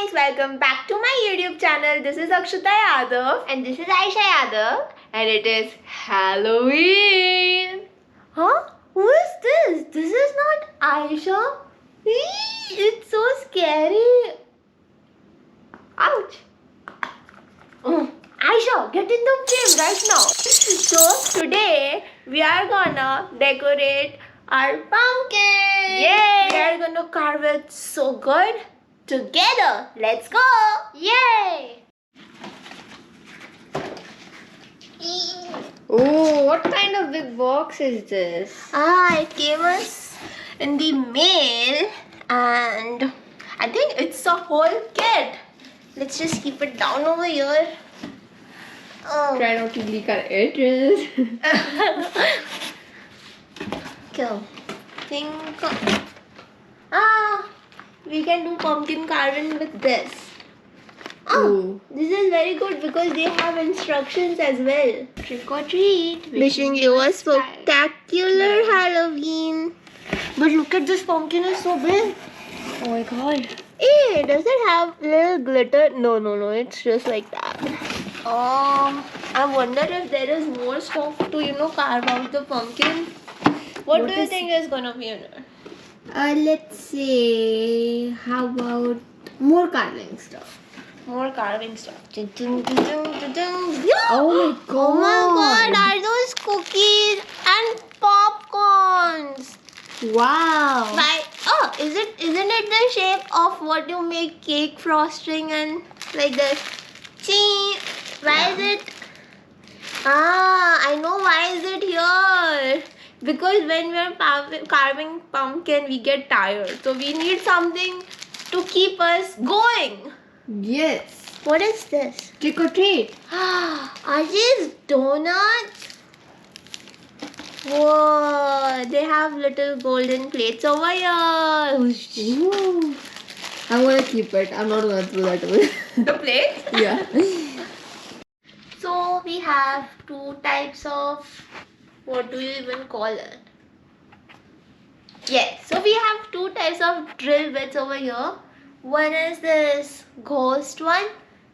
guys, welcome back to my YouTube channel. This is Akshita Yadav And this is Aisha Yadav. and it is Halloween. Huh? Who is this? This is not Aisha. Eee, it's so scary. Ouch. Aisha, get in the frame right now. So today we are gonna decorate our pumpkin. Yay! We are gonna carve it so good together. Let's go. Yay! Oh, what kind of big box is this? It came us in the mail and I think it's a whole kit. Let's just keep it down over here. Oh. Try not to leak our address. Go. Think. We can do pumpkin carving with this. Ooh. This is very good because they have instructions as well. Trick or treat. Wishing you a spectacular Halloween. But look at this pumpkin, is so big. Oh my god. Hey, does it have little glitter? No, it's just like that. I wonder if there is more stuff to, carve out the pumpkin. What do you think is gonna be in it? Let's say, how about more carving stuff? More carving stuff. Oh my Oh my god, are those cookies and popcorns? Wow. Isn't it the shape of what you make cake frosting and like this? See, why is it? I know why is it here. Because when we are carving pumpkin, we get tired. So we need something to keep us going. Yes. What is this? Trick or treat. Are these donuts? Whoa, they have little golden plates over here. Ooh. I'm gonna keep it. I'm not gonna throw that away. The plates? Yeah. So we have two types of, what do you even call it? Yes, so we have two types of drill bits over here. One is this ghost one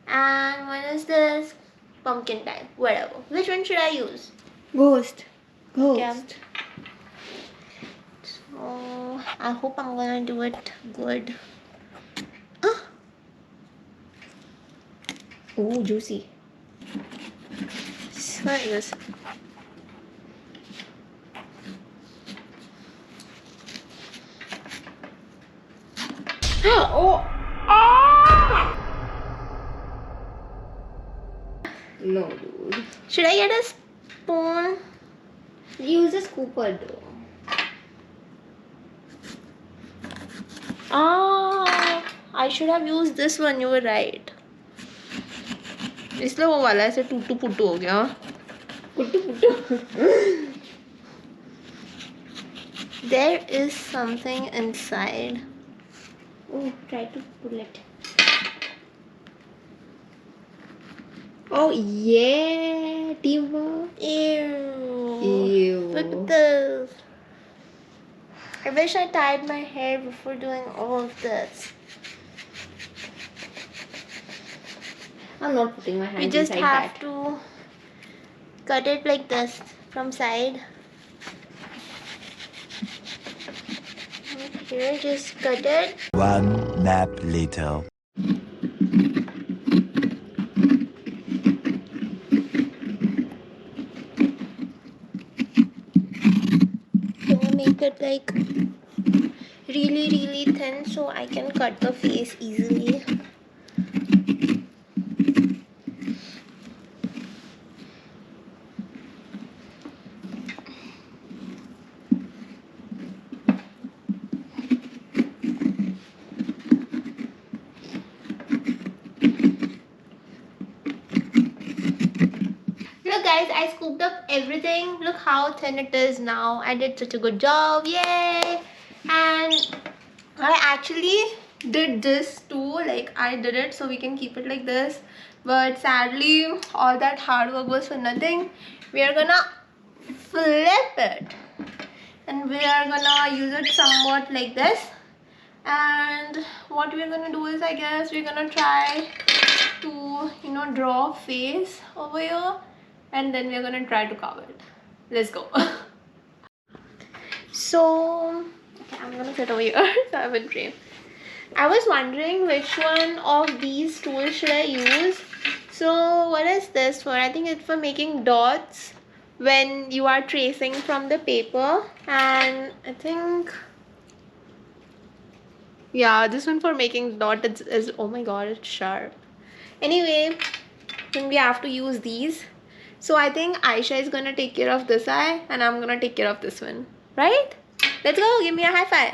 and one is this pumpkin type, whatever. Which one should I use? Ghost. Okay. So I hope I'm gonna do it good. Oh, juicy. What is this? Oh. No, dude. Should I get a spoon? Use a scooper though. I should have used this one, you were right. इसलिए वो वाला ऐसे टूटू पुटू हो गया. Puttu puttu. There is something inside. Oh, try to pull it. Oh yeah, teamwork. Ew. Look at this. I wish I tied my hair before doing all of this. I'm not putting my hands We just inside have that. to cut it like this from side. Here, just cut it. One nap later. I'm gonna make it like really thin so I can cut the face easily. Look guys, I scooped up everything. Look how thin it is now. I did such a good job. Yay! And I actually did this too. Like I did it so we can keep it like this. But sadly, all that hard work was for nothing. We are gonna flip it. And we are gonna use it somewhat like this. And what we're gonna do is, I guess we're gonna try to, you know, draw a face over here, and then we're gonna try to carve it. Let's go. So, okay, I'm gonna sit over here so I will frame. I was wondering which one of these tools should I use. So what is this for? I think it's for making dots when you are tracing from the paper. And I think, yeah, this one for making dots is oh my god, it's sharp. Anyway, then we have to use these. So I think Aisha is gonna take care of this eye and I'm gonna take care of this one. Right? Let's go, give me a high five.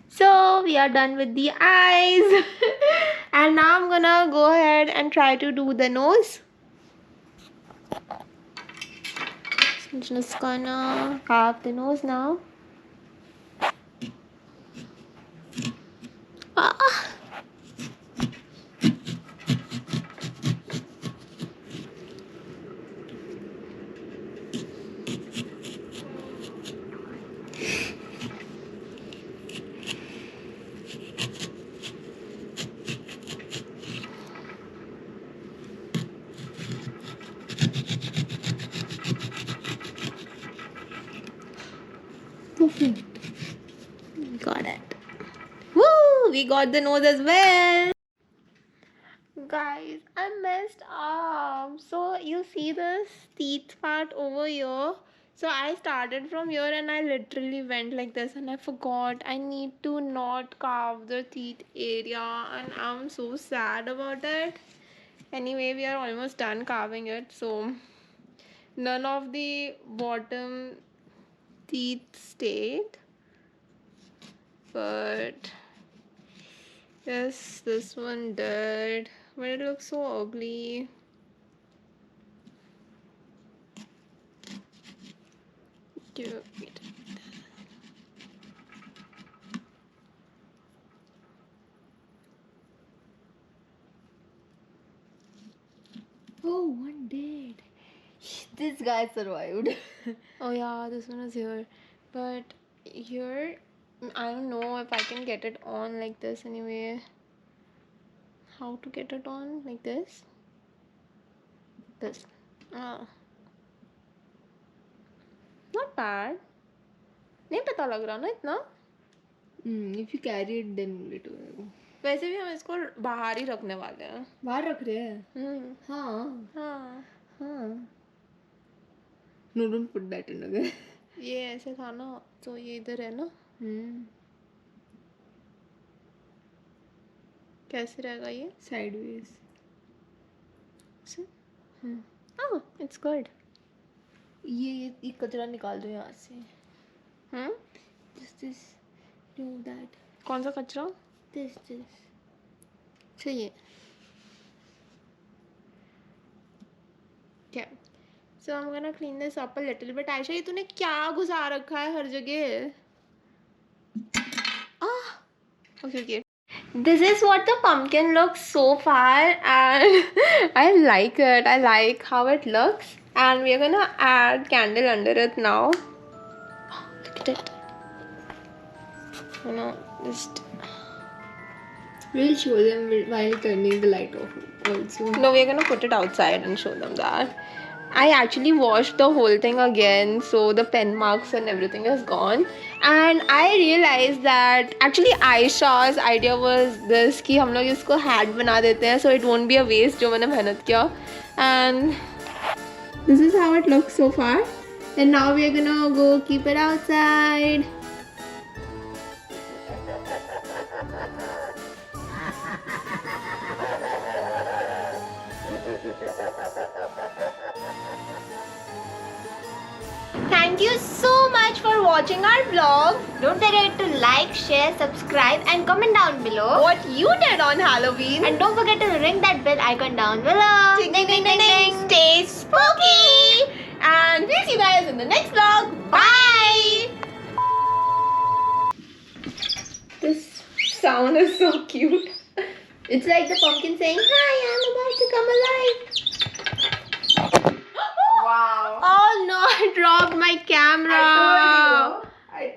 So we are done with the eyes. And now I'm gonna go ahead and try to do the nose. So I'm just gonna carve the nose now. Ah. Perfect. Got it. Woo! We got the nose as well. Guys, I messed up. So you see this teeth part over here. So I started from here and I literally went like this and I forgot I need to not carve the teeth area and I'm so sad about it. Anyway, we are almost done carving it. So none of the bottom teeth stayed. But yes, this one did. But it looks so ugly. Wait. Oh, one did. This guy survived. Oh yeah, this one is here. But here, I don't know if I can get it on like this anyway. How to get it on like this? This. Oh. Not bad. नहीं पता लग रहा ना इतना. If you carry it, then it will. वैसे भी हम इसको बाहर ही रखने वाले हैं. बाहर रख रहे हैं. हाँ. हाँ. हाँ. No, don't put that in again. ये ऐसे था ना, तो ये इधर है ना. कैसे रहेगा ये? Sideways. Oh, it's good. ये कचरा निकाल दो यहाँ से. This. Do that. कौन सा कचरा? This. चाहिए. Okay. So I'm gonna clean this up a little bit. Aisha, ये तूने क्या घुसा रखा है हर जगह? Ah. Okay. This is what the pumpkin looks so far, and I like it. I like how it looks. And we're gonna add candle under it now. Oh, look at it. You know, just. We'll show them while turning the light off also. No, we're gonna put it outside and show them that. I actually washed the whole thing again, so the pen marks and everything is gone. And I realized that actually Aisha's idea was this कि हम लोग इसको hat बना देते हैं, so it won't be a waste जो मैंने मेहनत किया. And this is how it looks so far. And now we're gonna go keep it outside. Thank you so much for watching our vlog. Don't forget to like, share, subscribe and comment down below. What you did on Halloween. And don't forget to ring that bell icon down below. Ding, ding, ding, ding, ding. Stay spooky. And we'll see you guys in the next vlog. Bye. This sound is so cute. It's like the pumpkin saying, "Hi, I'm about to come alive." Wow. Oh no, I dropped my camera. I told you.